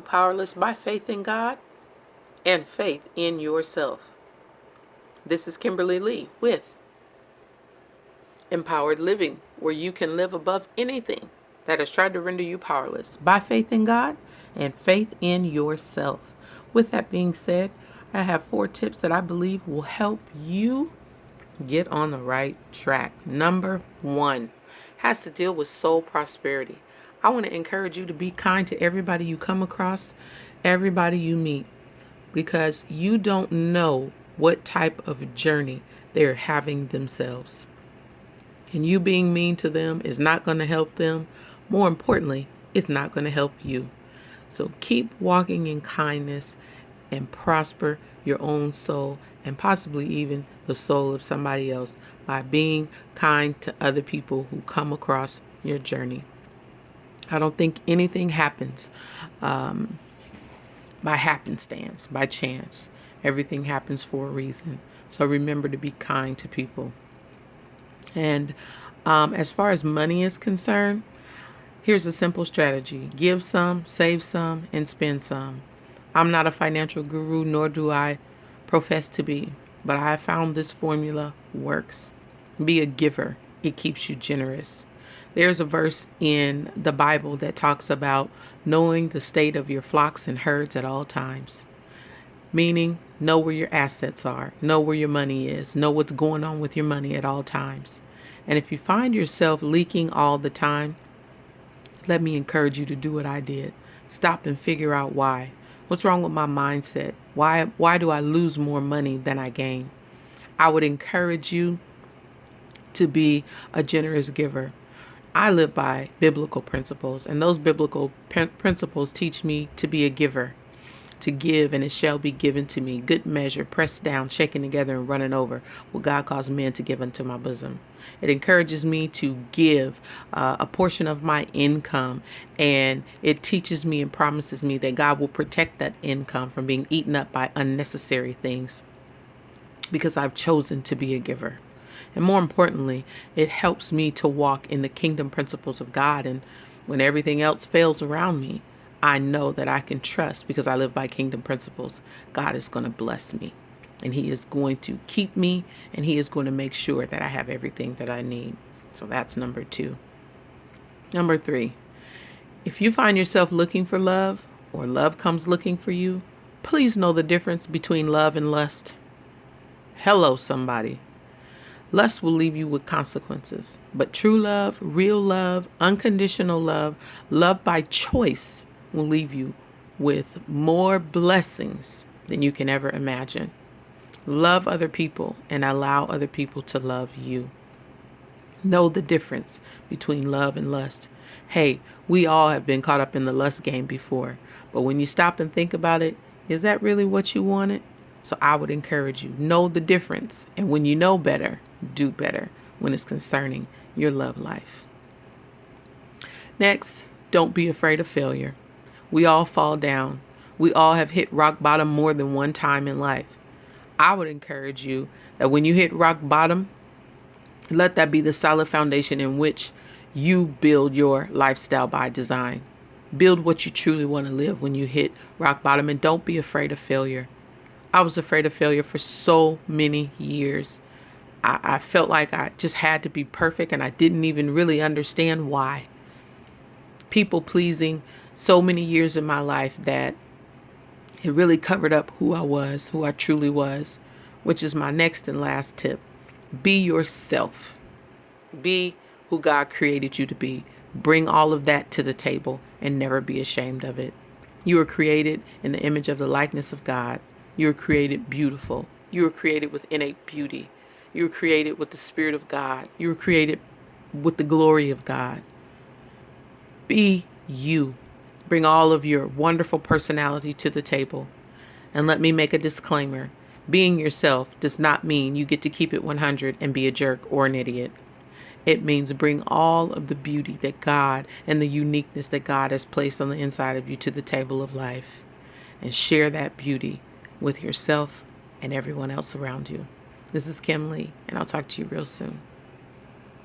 powerless by faith in God and faith in yourself. This is Kimberly Lee with Empowered Living, where you can live above anything that has tried to render you powerless by faith in God and faith in yourself. With that being said, I have 4 tips that I believe will help you get on the right track. Number 1 has to deal with soul prosperity. I want to encourage you to be kind to everybody you come across, everybody you meet, because you don't know what type of journey they're having themselves. And you being mean to them is not going to help them. More importantly, it's not going to help you. So keep walking in kindness and prosper your own soul and possibly even the soul of somebody else by being kind to other people who come across your journey. I don't think anything happens by happenstance, by chance. Everything happens for a reason. So remember to be kind to people. And as far as money is concerned, here's a simple strategy. Give some, save some, and spend some. I'm not a financial guru, nor do I profess to be, but I found this formula works. Be a giver. It keeps you generous. There's a verse in the Bible that talks about knowing the state of your flocks and herds at all times. Meaning, know where your assets are, know where your money is, know what's going on with your money at all times. And if you find yourself leaking all the time, let me encourage you to do what I did. Stop and figure out why. What's wrong with my mindset? Why do I lose more money than I gain? I would encourage you to be a generous giver. I live by biblical principles, and those biblical principles teach me to be a giver. To give, and it shall be given to me. Good measure, pressed down, shaken together, and running over, will God cause men to give unto my bosom. It encourages me to give a portion of my income, and it teaches me and promises me that God will protect that income from being eaten up by unnecessary things, because I've chosen to be a giver. And more importantly, it helps me to walk in the kingdom principles of God. And when everything else fails around me, I know that I can trust, because I live by kingdom principles. God is going to bless me, and He is going to keep me, and He is going to make sure that I have everything that I need. So that's number 2. Number 3, if you find yourself looking for love, or love comes looking for you, please know the difference between love and lust. Hello, somebody. Lust will leave you with consequences, but true love, real love, unconditional love, love by choice, will leave you with more blessings than you can ever imagine. Love other people and allow other people to love you. Know the difference between love and lust. Hey, we all have been caught up in the lust game before, but when you stop and think about it, is that really what you wanted? So I would encourage you, know the difference. And when you know better, do better when it's concerning your love life. Next, don't be afraid of failure. We all fall down. We all have hit rock bottom more than one time in life. I would encourage you that when you hit rock bottom, let that be the solid foundation in which you build your lifestyle by design. Build what you truly want to live when you hit rock bottom, and don't be afraid of failure. I was afraid of failure for so many years. I felt like I just had to be perfect, and I didn't even really understand why. People pleasing so many years in my life that it really covered up who I was, who I truly was, which is my next and last tip. Be yourself. Be who God created you to be. Bring all of that to the table and never be ashamed of it. You were created in the image of the likeness of God. You were created beautiful. You were created with innate beauty. You were created with the Spirit of God. You were created with the glory of God. Be you. Bring all of your wonderful personality to the table. And let me make a disclaimer. Being yourself does not mean you get to keep it 100 and be a jerk or an idiot. It means bring all of the beauty that God and the uniqueness that God has placed on the inside of you to the table of life, and share that beauty with yourself and everyone else around you. This is Kim Lee, and I'll talk to you real soon.